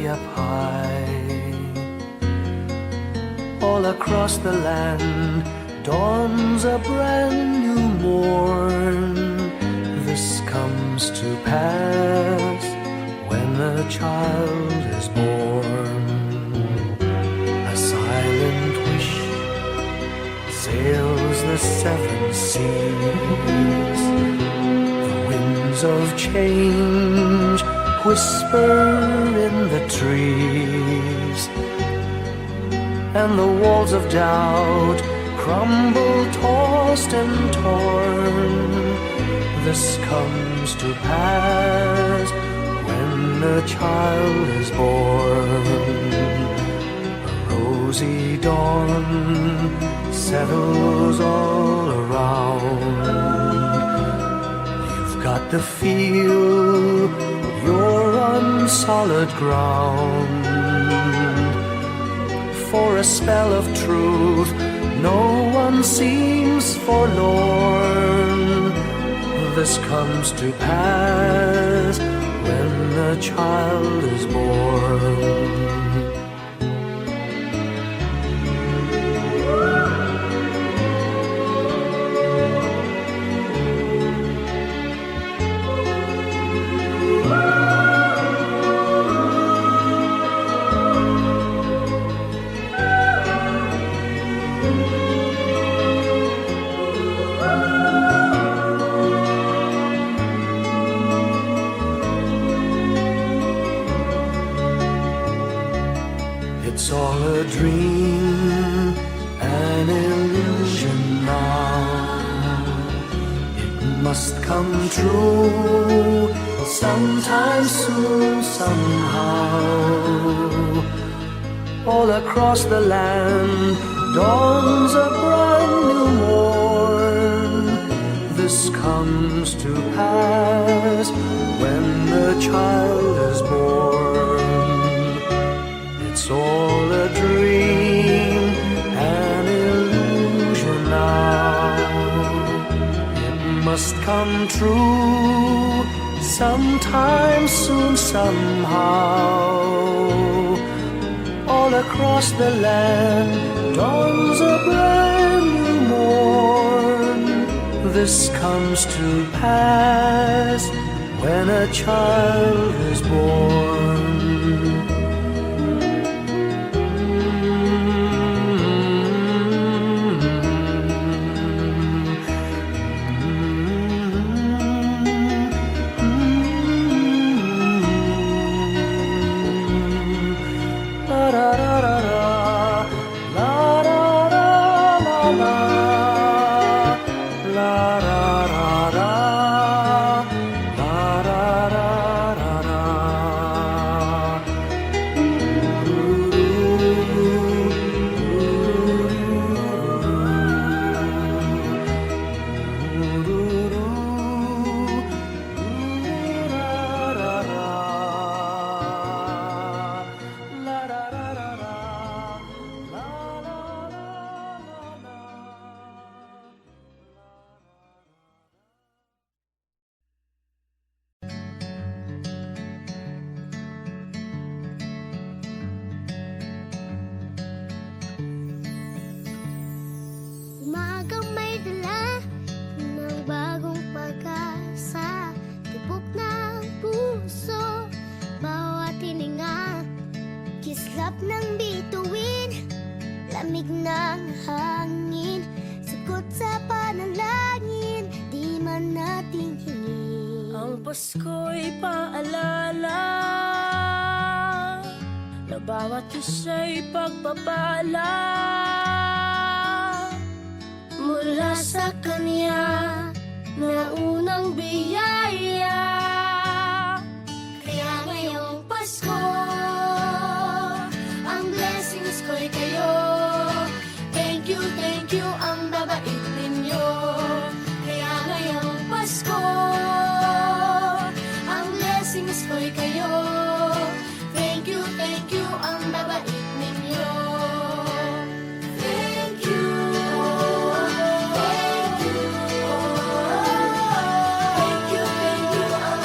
up high. All across the land dawns a brand new morn. This comes to pass when a child is born. A silent wish sails the seven seas. The winds of change whisper in the trees, and the walls of doubt crumble, tossed and torn. This comes to pass when a child is born. A rosy dawn settles all around. You've got to feel you're on solid ground. For a spell of truth, no one seems forlorn. This comes to pass when a child is born. It's all a dream, an illusion now. It must come true sometime soon, somehow. All across the land dawns a brand new morn. This comes to pass when the child is born. It's all a dream, an illusion now. It must come true sometime soon, somehow. All across the land dawns a brand new morn. This comes to pass when a child is born. Lamig ng hangin, sagot sa panalangin, di man nating hingin. Ang Pasko'y paalala na bawat isa'y pagpapala mula sa Kanya na unang biyaya. Kaya ngayong Pasko, ang blessings ko'y kayo. Thank you, ang babait ninyo. Kaya ngayong Pasko, ang blessings ko'y kayo. Thank you, ang babait ninyo. Thank you, thank you, ang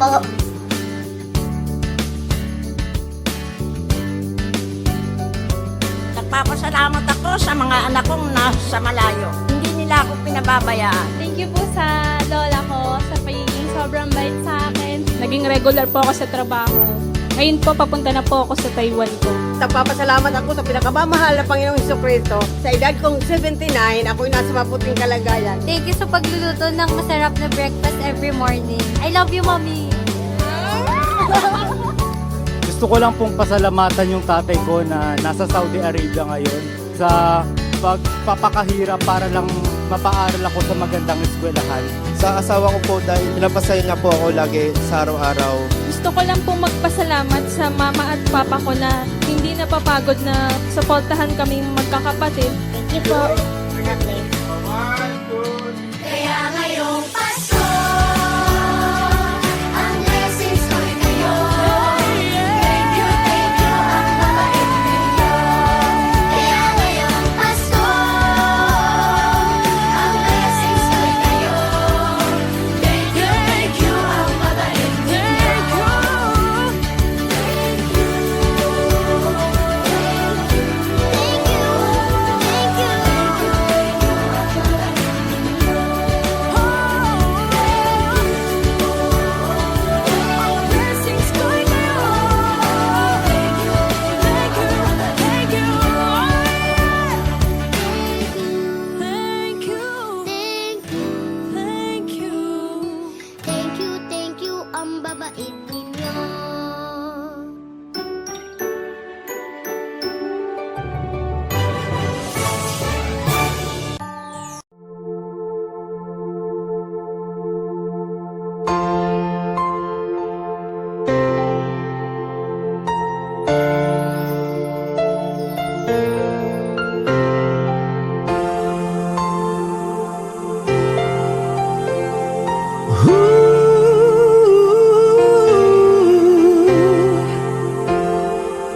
po. Nagpapasalamat ako sa mga anak kong nasa malayo. Hindi nila ako pinababayaan. Thank you po sa lola ko sa pagiging sobrang bait sa akin. Naging regular po ako sa trabaho. Ngayon po, papunta na po ako sa Taiwan ko. Nagpapasalamat ako sa pinakamamahal na Panginoong Hesukristo. Sa edad kong 79, ako'y nasa maputing kalagayan. Thank you sa pagluluto ng masarap na breakfast every morning. I love you, Mommy. Gusto ko lang pong pasalamatan yung tatay ko na nasa Saudi Arabia ngayon sa pagpapakahirap para lang mapaaral ako sa magandang eskwelahan. Sa asawa ko po dahil pinapasaya niya po ako lagi sa araw-araw. Gusto ko lang po magpasalamat sa mama at papa ko na hindi napapagod na suportahan kaming magkakapatid. Thank you po. God bless. Kaya ngayong Pasko, ang blessings ko'y kayo. Thank you, ang mabait ninyo. Kaya ngayong Pasko, ang blessings ko'y kayo. Thank you, ang mabait ninyo. Thank you, ang babait ninyo.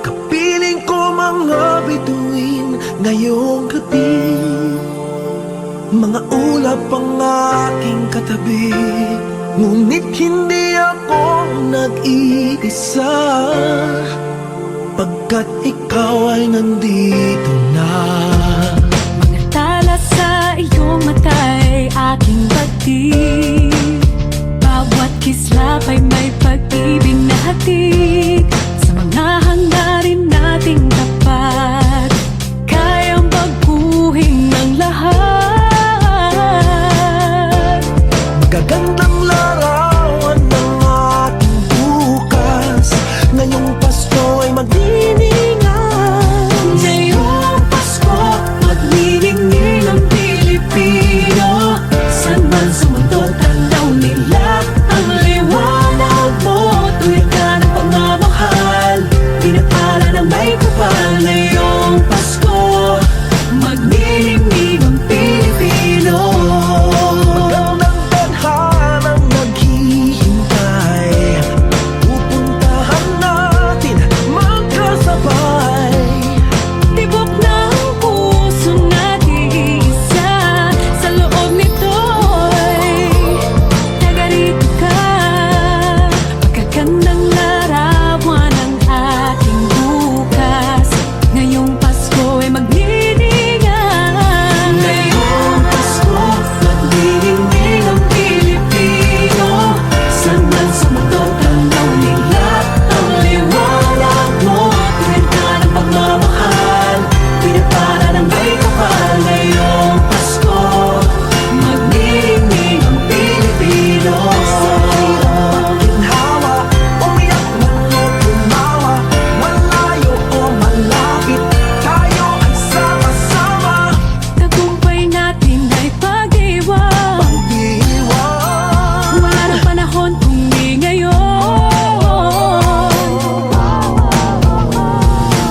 Kapiling ko mga bituin ngayong gabi. Mga ulap ang aking katabi, ngunit hindi ako nag-iisa, pagkat ikaw ay nandito na. Mga tala sa iyong mata'y aking pagtig. Bawat kislap ay may pag-ibig na hatid. Sa mga hangarin nating tapat, kayang baguhin ng lahat. Magagandang larawan ng ating bukas, ngayong Pasko ay magdiningan. Ngayong Pasko, maglilingning ang Pilipino. San man sa mundo, tanaw nila ang liwanag mo. Tuwid ka ng pagmamahal, pinapala ng may kapal. Ngayong Pasko, maglilingning ang Pilipino. Magandang tadhanang naghihintay, pupuntahan natin magkasabay. Tibok ng puso natin isa, sa loob nito'y tagarito ka. Magagandang larawan ang ating bukas. Ngayong Pasko ay magniningan. Ngayong Pasko, maglilingning ang Pilipino. San man sa mundo, tanaw nila ang liwanag mo. Tuwid ka ng pagmamahal, pinapala ng may kapal. Ngayong Pasko, maglilingning ang Pilipino. Ginhawa, umiyak man o tumawa, malayo o malapit, tayo ay sama-sama. Tagumpay natin ay pag-iwan. Pag-iwan, Wala ng panahon kung di ngayon.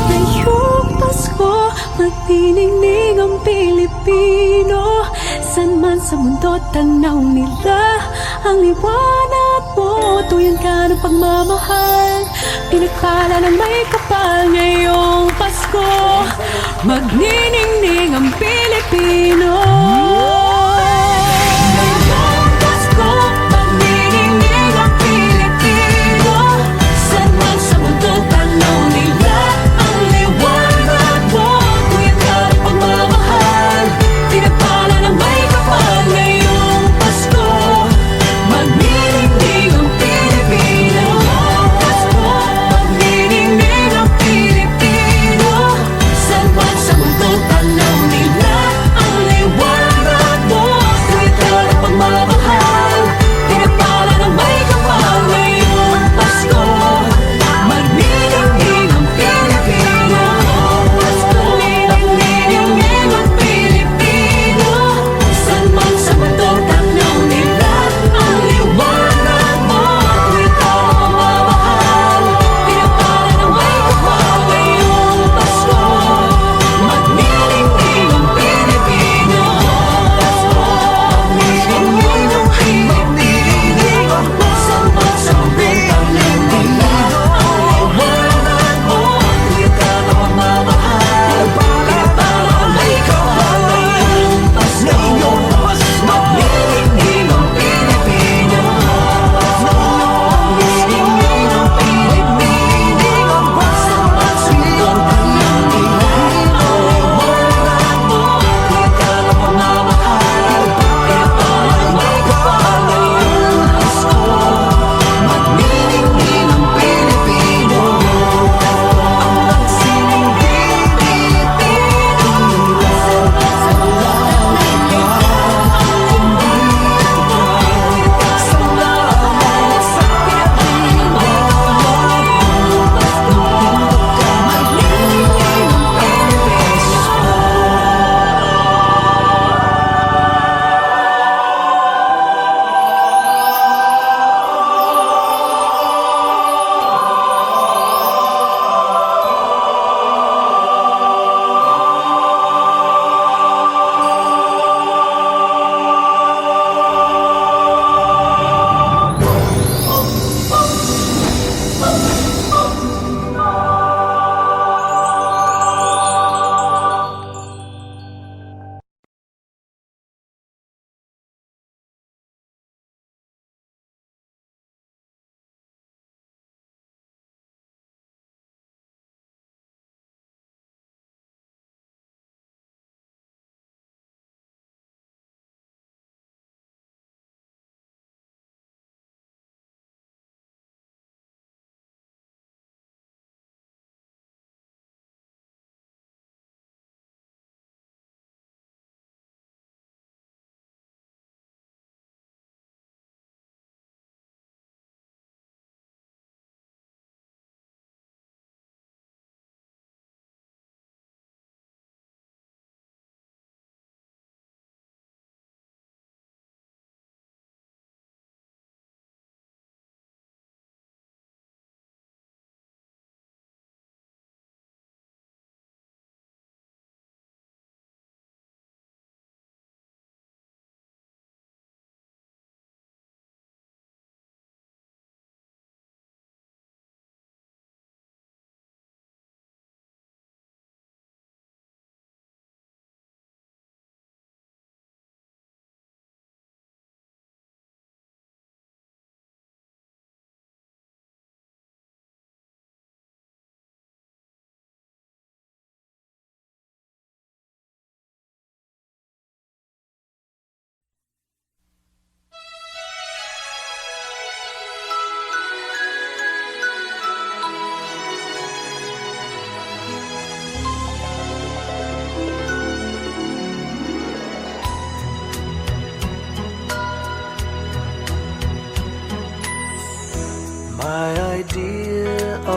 Ngayong Pasko, magniningning ang Pilipino. San man sa mundo, tanaw nila ang liwanag mo. Tuyan ka ng pagmamahal, pinagpala ng may kapal. Ngayong Pasko, magniningning ang Pilipino. Ngayong Pasko, magniningning ang Pilipino.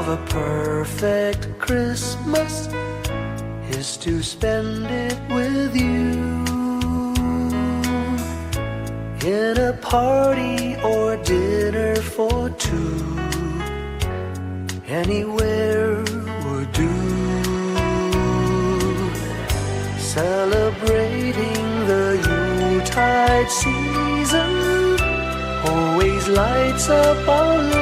of a perfect Christmas is to spend it with you in a party or dinner for two. Anywhere would do. Celebrating the Yuletide season always lights up our lives.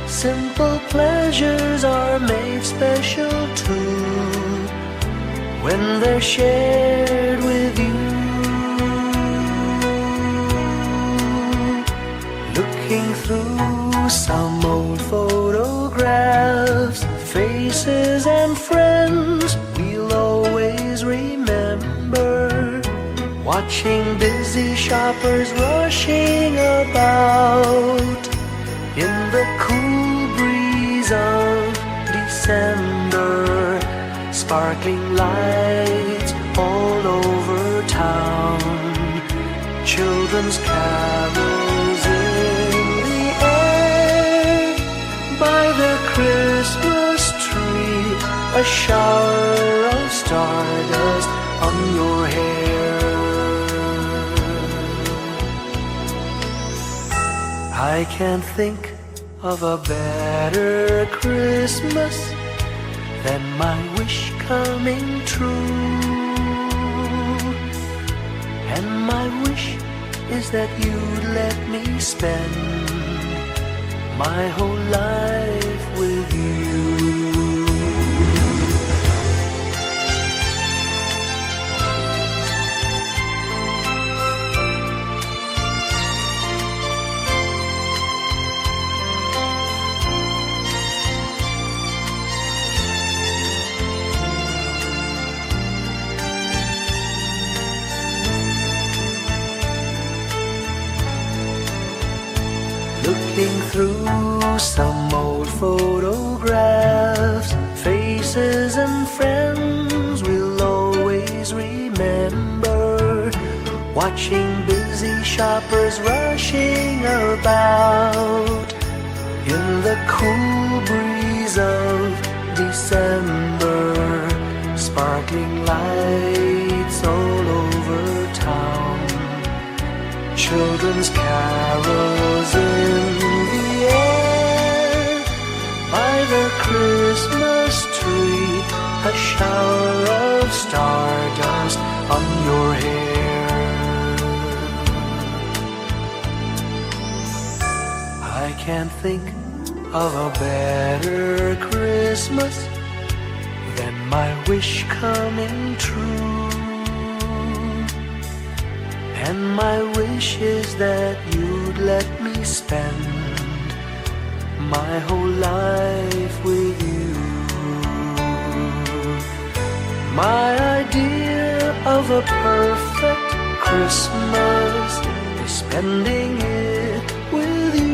Simple pleasures are made special too when they're shared with you. Looking through some old photographs, faces and friends we'll always remember. Watching busy shoppers rushing about in the cool breeze of December. Sparkling lights all over town, children's carols in the air. By the Christmas tree, a shower of stardust on your hair. I can't think of a better Christmas than my wish coming true. And my wish is that you'd let me spend my whole life with you. Looking through some old photographs, faces and friends we'll always remember. Watching busy shoppers rushing about in the cool breeze of December. Sparkling lights all over town, children's carols in the air. By the Christmas tree, a shower of stardust on your hair. I can't think of a better Christmas than my wish coming true. And my wish is that you'd let me spend my whole life with you. My idea of a perfect Christmas is spending it with you.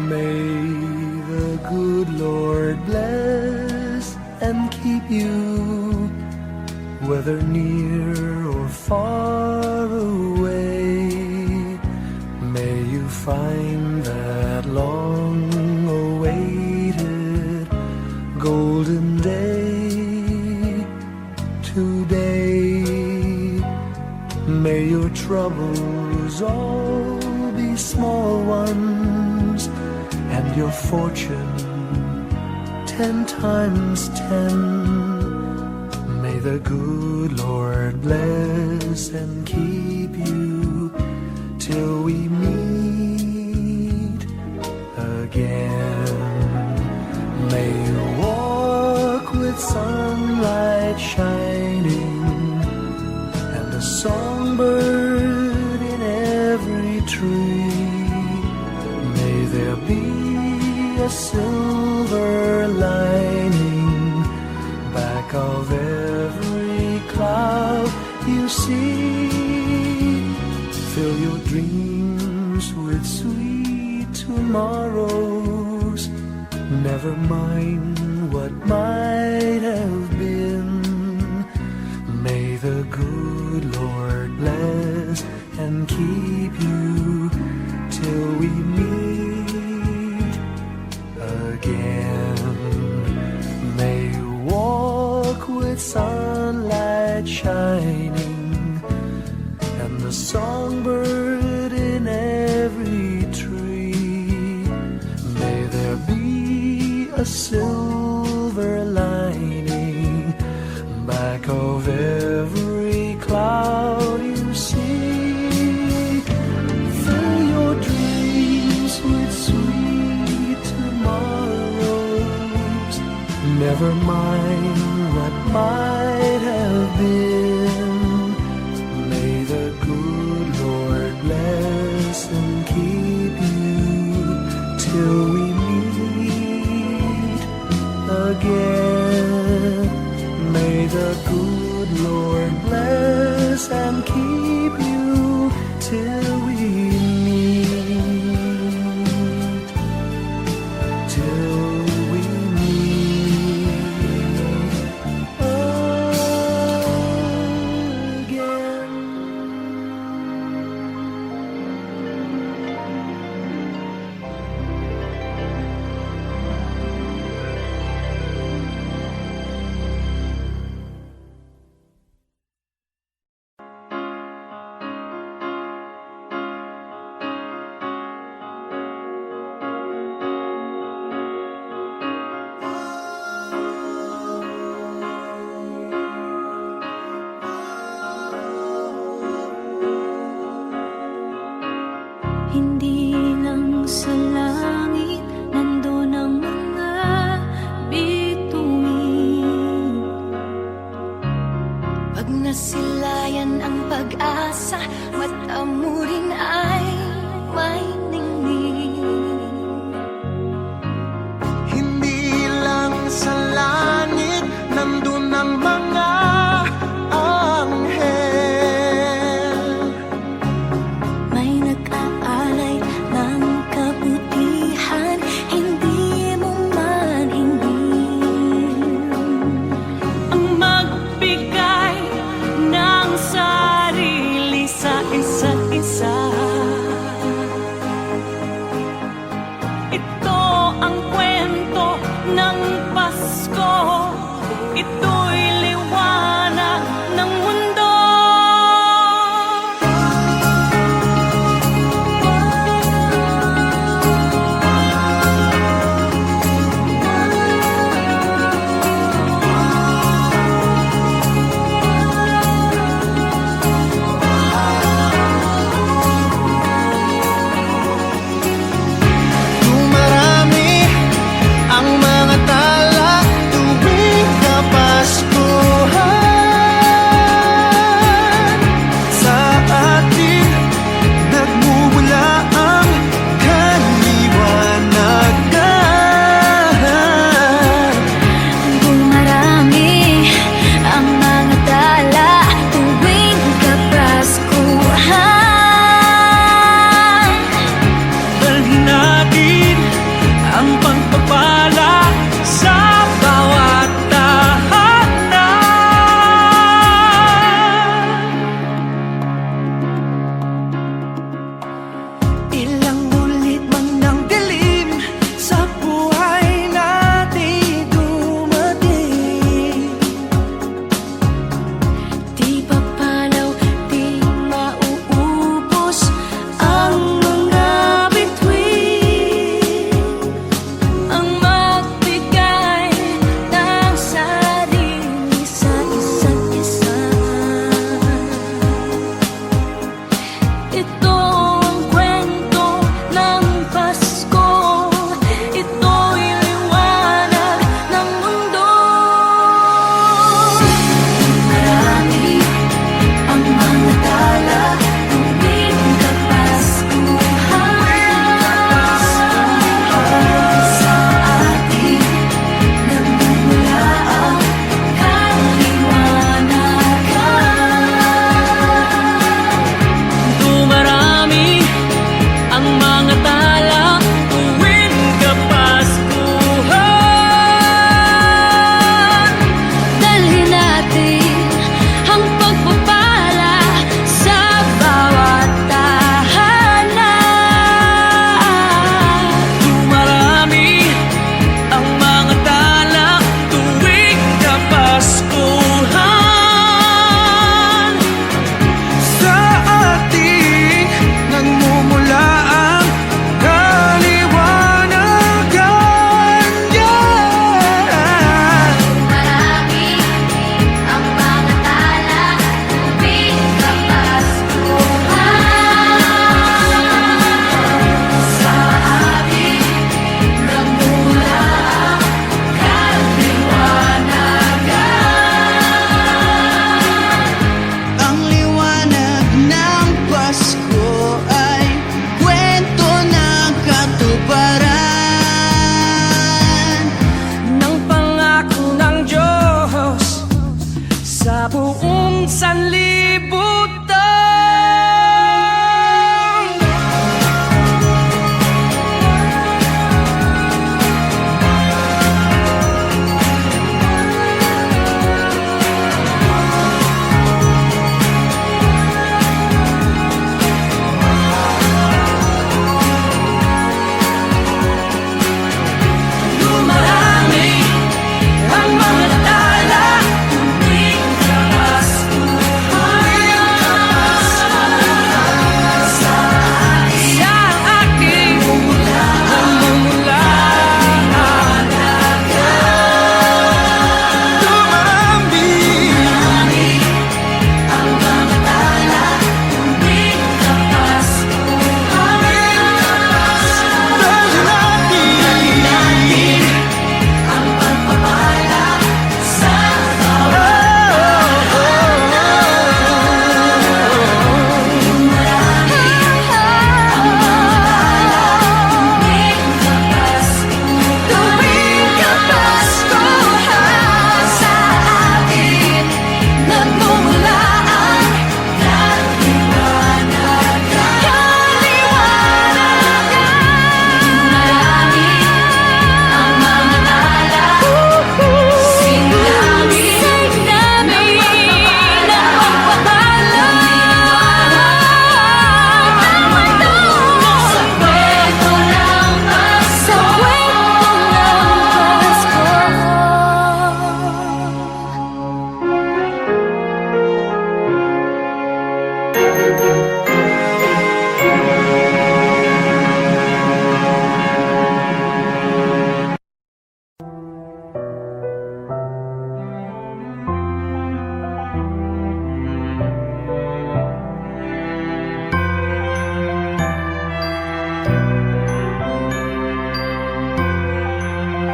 May the good Lord bless and keep you, whether near or far away. May you find that long-awaited golden day today. May your troubles all be small ones, and your fortune 10 times 10. May the good Lord bless and keep you till we meet again. songbird in every tree. May there be a silver lining back of every cloud you see. Fill your dreams with sweet tomorrows. Never mind what might have been. May the good Lord bless and keep you till we meet again. May you walk with sunlight shining and the songbird in every tree. May there be a silver lining back of every cloud you see. Fill your dreams with sweet tomorrows. Never mind what might have been. May the good Lord bless and keep you till we meet again. May the good Lord bless and keep you till we meet, till we meet again. Hindi lang sa langit nandun ang mga bituin. Pag nasilayan ang pag-asa, mata mo rin ay may ningning. Hindi lang sa langit nandun ang mga anghel. May nag-aalay ng kabutihan, hindi mo man hingin. Ang magbigay ng sarili sa isa't isa.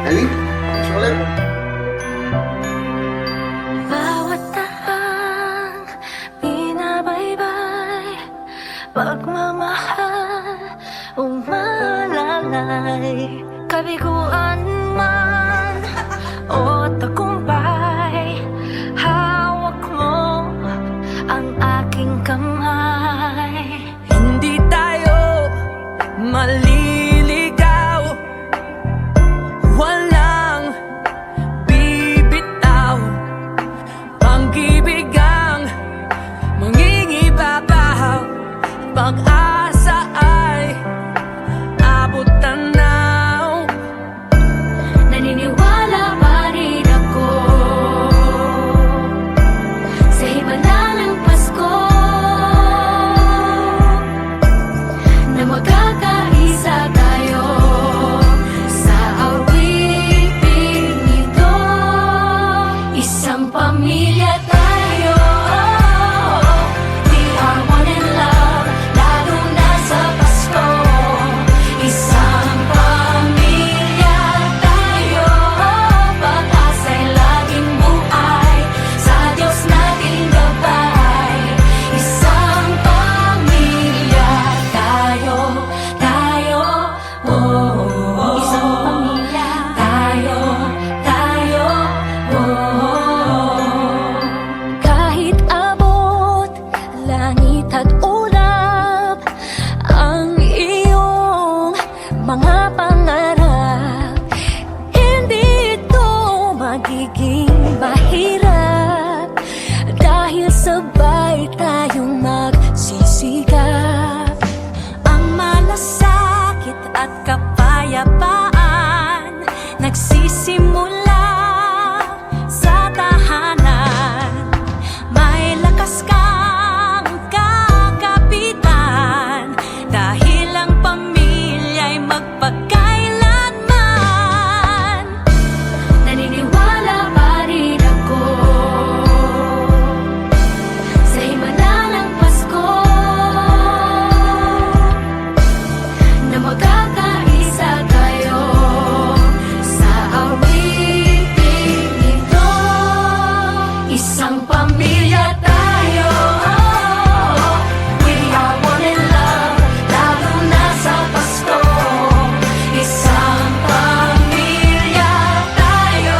Ellie, gusto ulit. Bawat tahang binabaybay, pagmamahal umalalay, kabiguan man o tagumpay, hawak mo ang aking kamay. Hindi tayo maliligaw, walang bibitaw, pag-ibig ang mangingibabaw, pag-asa ay abot tanaw. Naniniwala pa rin ako sa himala ng Pasko, na magkakaisa tayo sa awiting ito. Isang pamilya tayo, we are one in love, lalo na sa Pasko. Isang pamilya tayo, pag-asa'y laging buhay, sa Diyos nating gabay. Isang pamilya tayo, oh. Isang pamilya tayo, oh. Kahit abot langit at ulap ang iyong mga pangarap, hindi ito magiging mahirap, dahil sabay tayong magsisikap. Ang malasakit at kapayapaan nagsisimula sa tahanan. May lakas kang kakapitan, dahil ang pamilya'y magpakailanman. Naniniwala pa rin ako sa himala ng Pasko, na magkakaisa tayo sa awiting ito. Isang pamilya tayo, we are one in love, lalo na sa Pasko. Isang pamilya tayo,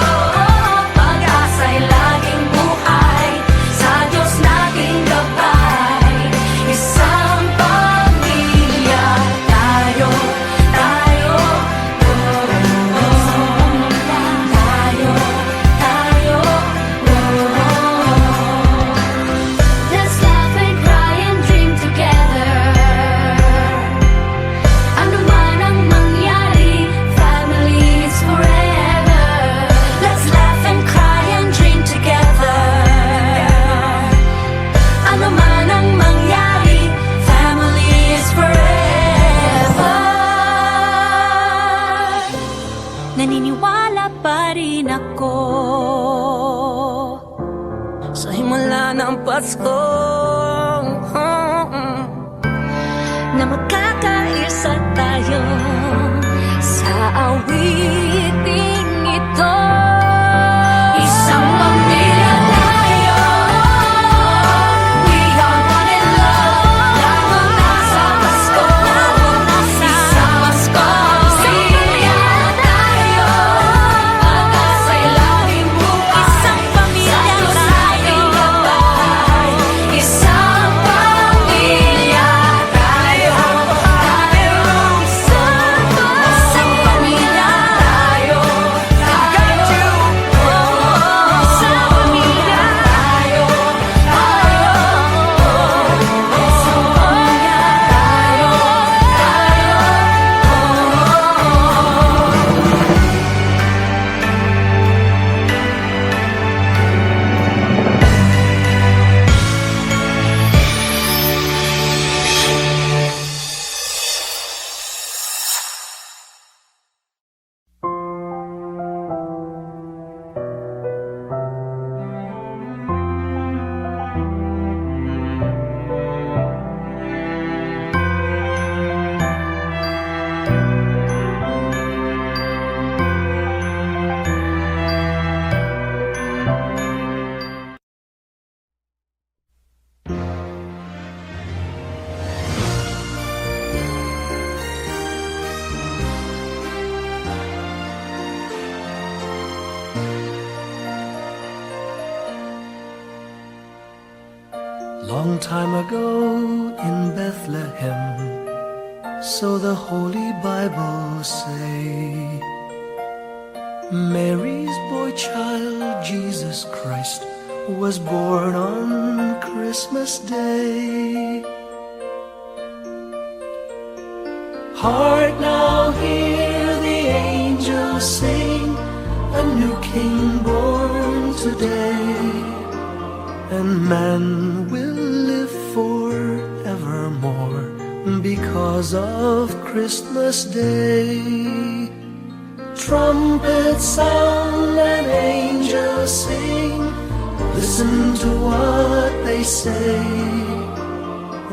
pag-asa'y laging buhay, sa Diyos nating gabay. Isang pamilya tayo, Let's laugh and cry and dream together. Ano man ang mangyari, family is forever. Let's laugh and cry and dream together. Ano man ang mangyari, family is forever. Naniniwala pa rin ako Sa himala ng Pasko, na magkakaisa tayo sa awiting ito. Isang pamilya tayo, we are one in love, lalo na sa Pasko. Isang Pasko, pamilya tayo, pag-asa'y laging buhay, isang pamilya tayo, Long time ago in Bethlehem, so the Holy Bible say, Mary's boy child, Jesus Christ, was born on Christmas Day. Hark now, hear the angels sing, a new King born today, and man will live forevermore because of Christmas Day. Trumpets sound and angels sing, listen to what they say,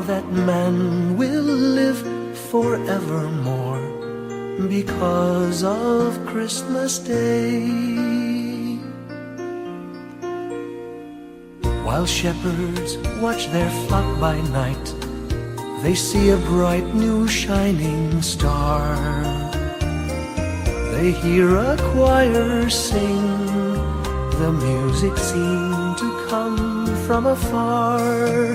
that man will live forevermore because of Christmas Day. While shepherds watch their flock by night, they see a bright new shining star. They hear a choir sing, the music seemed to come from afar.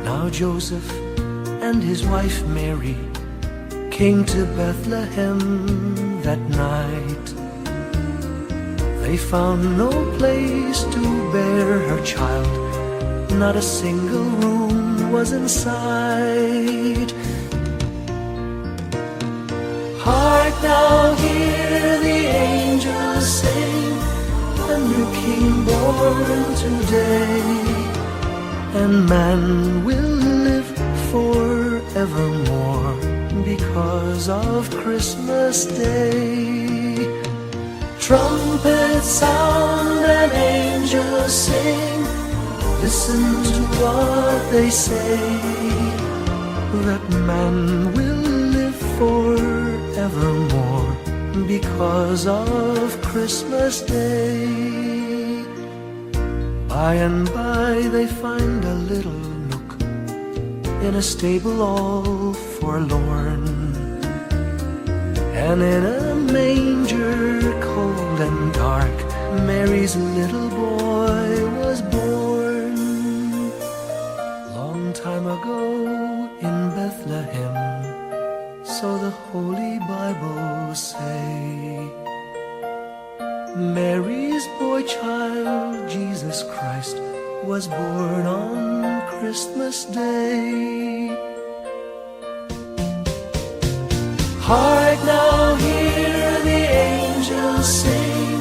Now Joseph and his wife Mary came to Bethlehem that night. They found no place to bear her child, not a single room was in sight. Hark now, hear the angels sing, a new King born today, and man will live forevermore because of Christmas Day. Trumpets sound and angels sing, listen to what they say, that man will live forevermore because of Christmas Day. By and by they find a little nook in a stable all forlorn, and in a manger cold and dark, Mary's little boy was born. Long time ago in Bethlehem, so the Holy Bible say, Mary's boy child, Jesus Christ, was born on Christmas Day. Hark now, hear the angels sing,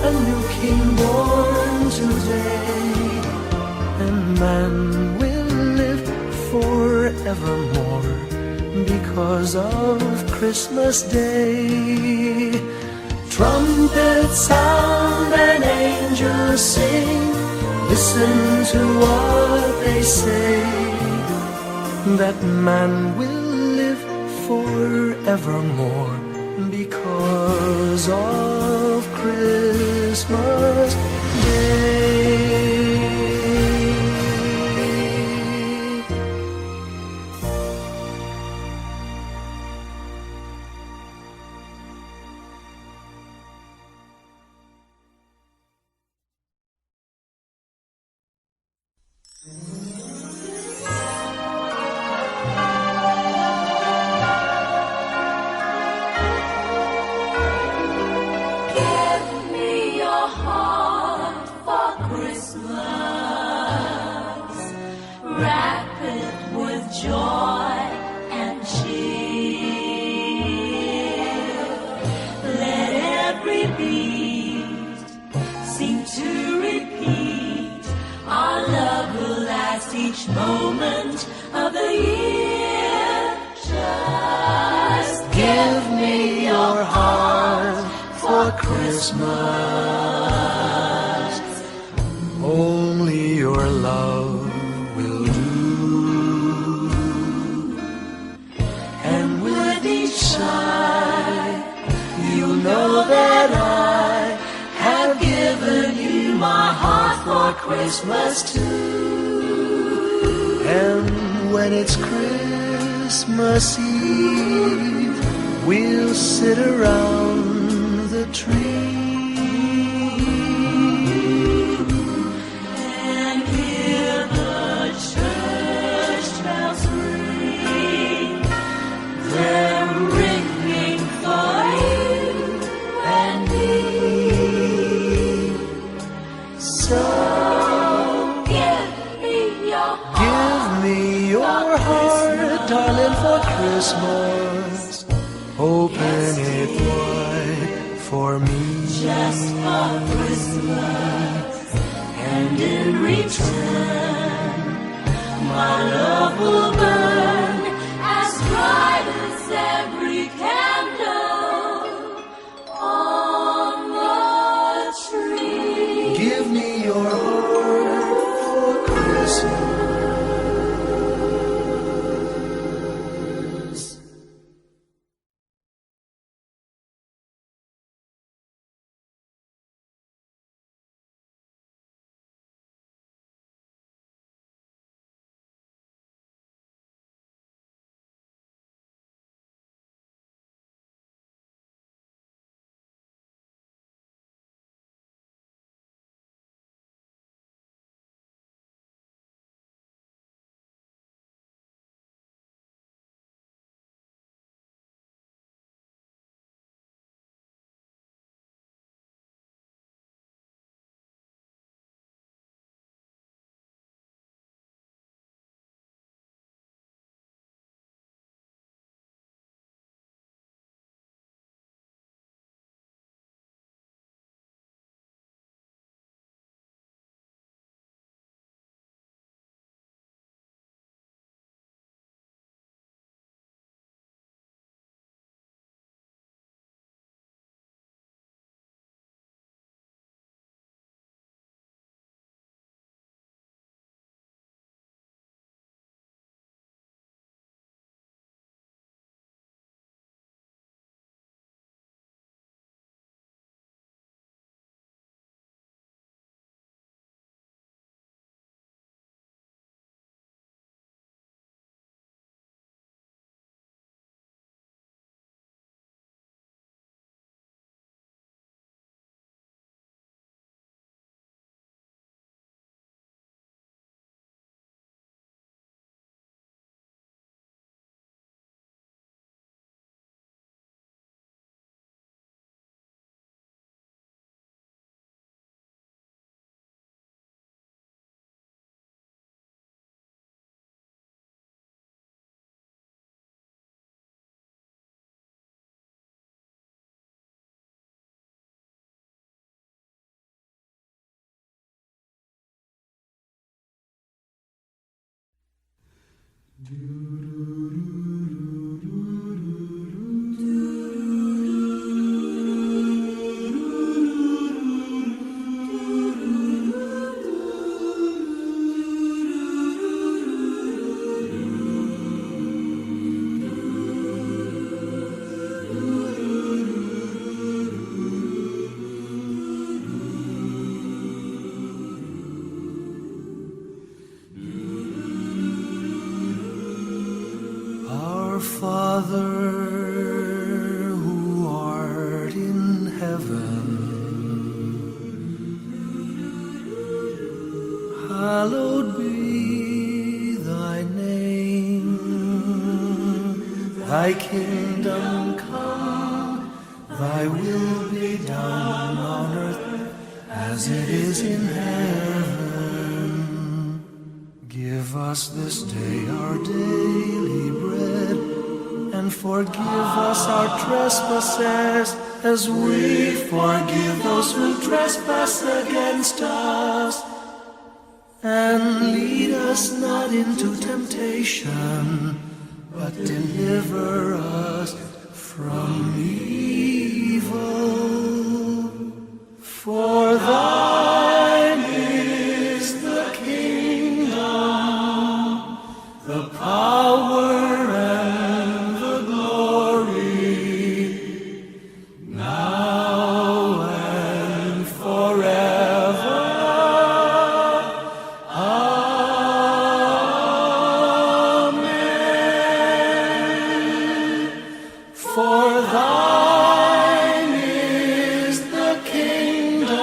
a new King born today, and man will live forevermore because of Christmas Day. Trumpets sound and angels sing, listen to what they say, that man will live forevermore because of Christmas Day. Give me your heart for Christmas. Wrap it with joy and cheer. Let every beat seem to repeat. Our love will last each moment of the year. Just give me your heart for Christmas. Only your love will do. And with each sigh, you'll know that I have given you my heart for Christmas too. And when it's Christmas Eve, we'll sit around the tree and hear the Give me your heart, darling, for Christmas. Open it wide for me. Just for Christmas, and in return, my love will burn as bright as every candle on the tree. Give me your heart for Christmas. Our Father, who art in heaven, hallowed be thy name. Thy kingdom come, thy will be done on earth as it is in heaven. Give us this day our daily bread, and forgive us our trespasses, as we forgive those who trespass against us. And lead us not into temptation, but deliver us from evil. For thine is the kingdom, the power, and the glory, now and forever. Amen. For thine is the kingdom,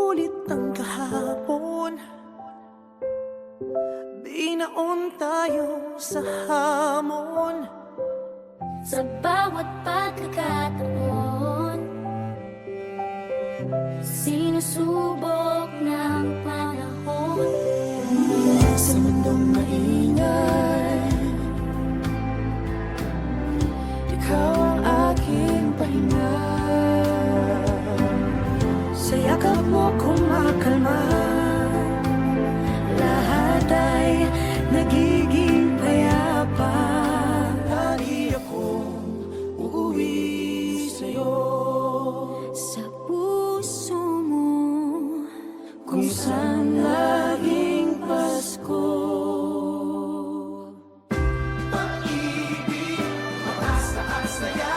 Sulit ng kahapon, binaon tayo sa hamon. Sa bawat pagkakataon, sinusubok ng panahon. Sa mundong maingay, ikaw ang aking pahinga. Sa yakap mo kumakalma, lahat ay nagiging payapa. Lagi akong uuwi sa'yo, sa puso mo, kung saan laging Pasko. Pag-ibig, matasa at saya,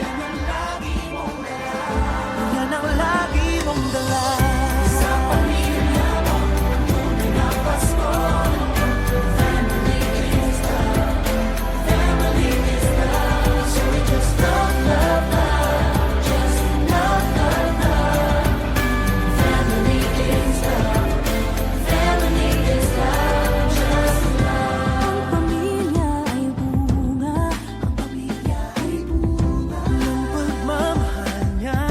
yan ang lagi mong dala. Yan ang lagi mong dala. Sa pamilya mo, tunay na Pasko. Family is love, family is love. So we just love, love, love, just love, love, love. Family is love, family is love, just love. Ang pamilya ay bunga, ang pamilya ay bunga ng pagmamahal niya.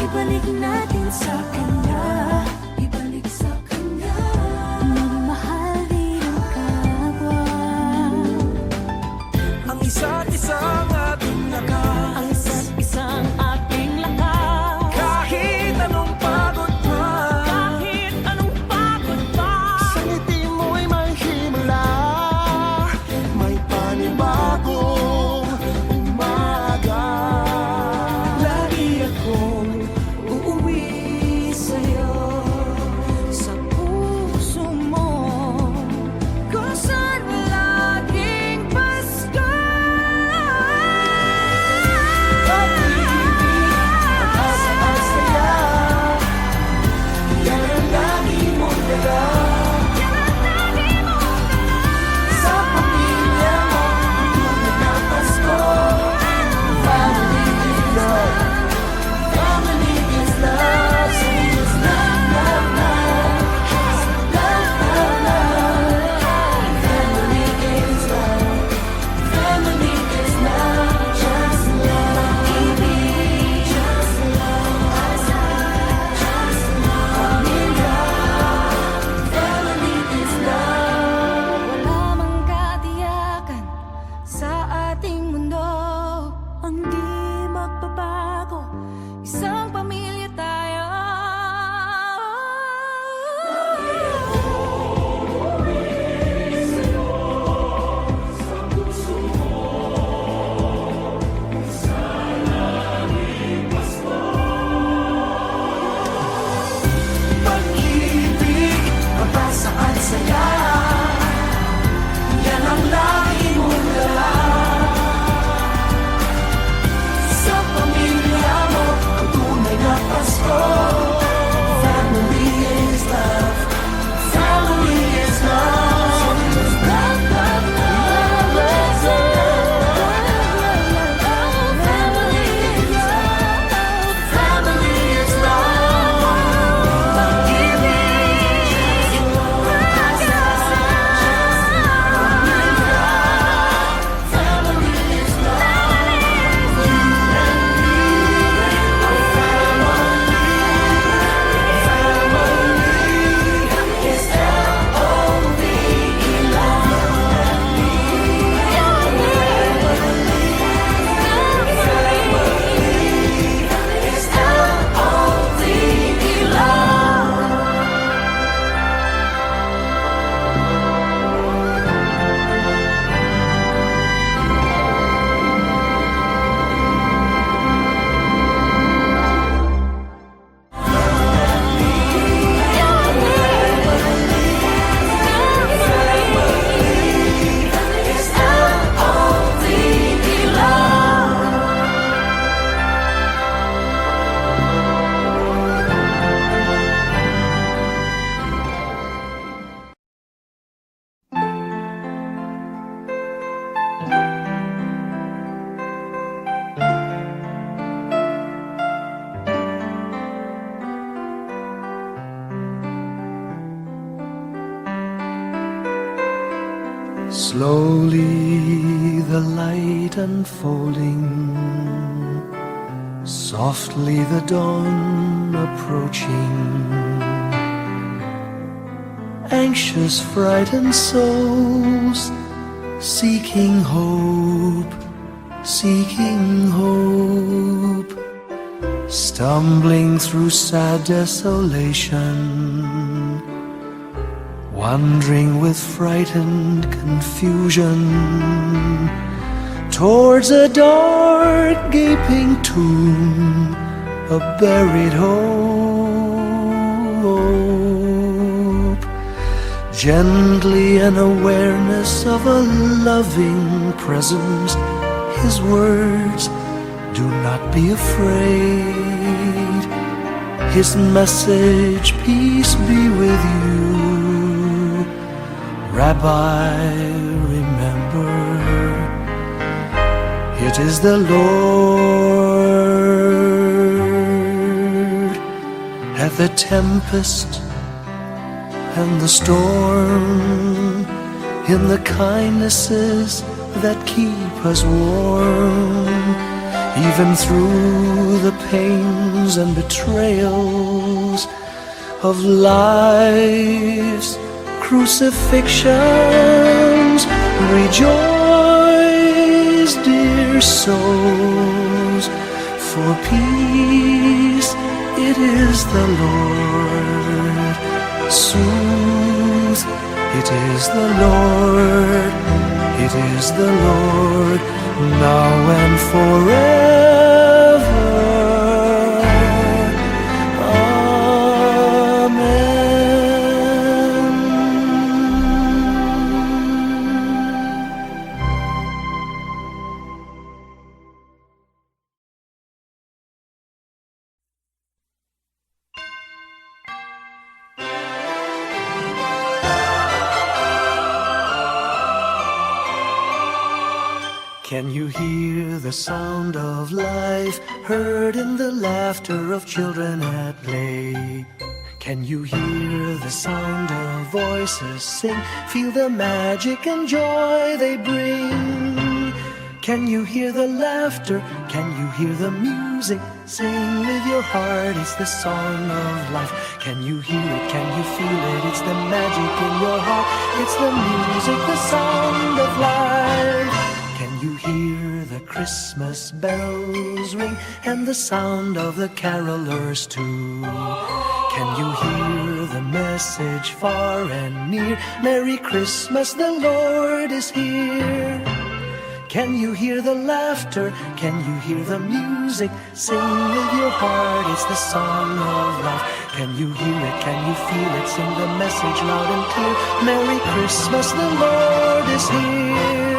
Ibalik natin sa kanya, ibalik sa kanya. Magmahal din ang kapwa. Ang isa't isang ating lakas, ang isa't isang ating lakas. Kahit anong pagod pa, kahit anong pagod pa, sa ngiti mo'y may himala, may panibagong umaga. Lagi akong uuwi sa'yo. Slowly the light unfolding, softly the dawn approaching. Anxious, frightened souls seeking hope, seeking hope, stumbling through sad desolation, wandering with frightened confusion towards a dark gaping tomb, a buried hope. Gently an awareness of a loving presence, His words, do not be afraid. His message, peace be with you. Rabbi, remember, it is the Lord. At the tempest and the storm, in the kindnesses that keep us warm, even through the pains and betrayals of life's crucifixions. Rejoice, dear souls, for peace it is the Lord. Soothe, it is the Lord, it is the Lord, now and forever. Can you hear the sound of life heard in the laughter of children at play? Can you hear the sound of voices sing, feel the magic and joy they bring? Can you hear the laughter? Can you hear the music? Sing with your heart, it's the song of life. Can you hear it? Can you feel it? It's the magic in your heart. It's the music, the sound of life. Can you hear the Christmas bells ring and the sound of the carolers too? Can you hear the message far and near? Merry Christmas, the Lord is here. Can you hear the laughter? Can you hear the music? Sing with your heart, it's the song of life. Can you hear it? Can you feel it? Sing the message loud and clear. Merry Christmas, the Lord is here.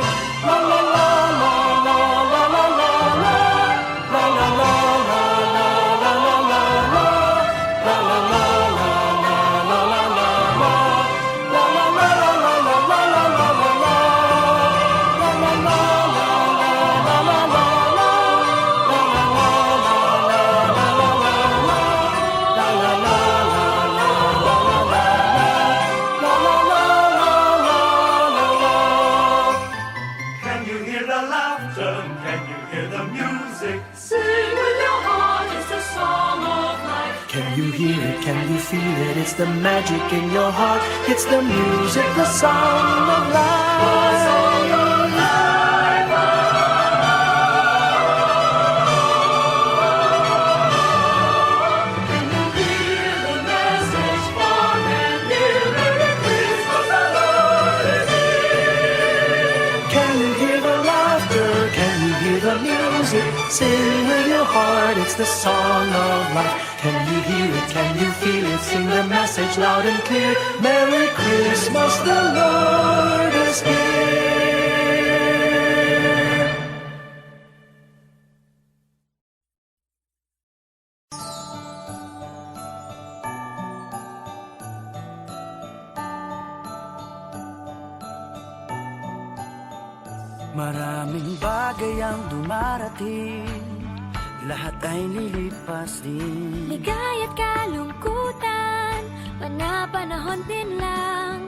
La la la la la la la la la la la la la la Can you feel it? It's the magic in your heart. It's the music, the song of life. Can you hear the message far and near? Merry Christmas, the Lord is here. Can you hear the laughter? Can you hear the music? Sing with your heart, it's the song of life. Can you hear it? Can you feel it? Sing the message loud and clear. Merry Christmas, the Lord is here. Maraming bagay ang dumarating, lahat ay lilipas din. Ligaya't kalungkutan, panahon din lang.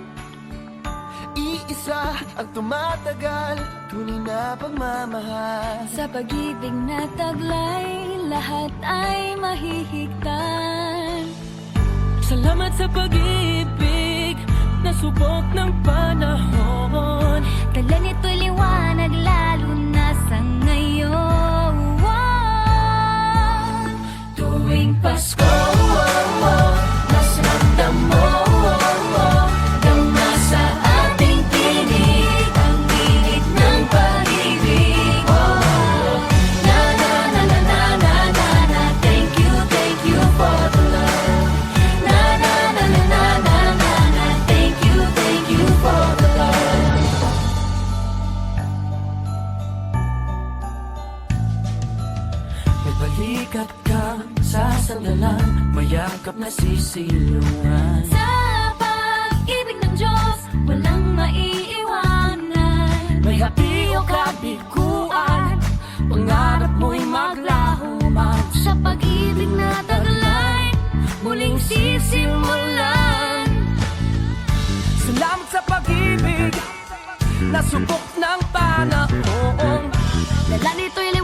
isa ang tumatagal, tunay na pagmamahal. Sa pag-ibig na taglay, lahat ay mahihigtan. Salamat sa pag-ibig na subok ng panahon. Dala nito'y liwanag lalo na sa ngayon. Tuwing Pasko, mas ramdam mo dama sa ating tinig ang init ng pag-ibig. Na na na na na na na na. Thank you for the love. Na na na na na na na na. Thank you for the love. May balikat kang sa sandalan, mayakap na sisilungan. Sa pag-ibig ng Diyos, walang maiiwanan. May hati o kabiguan, pangarap mo'y maglaho man. Sa pag-ibig na taglay, muling sisimulan. Salamat sa pag-ibig na subok ng panahon. Dala nito'y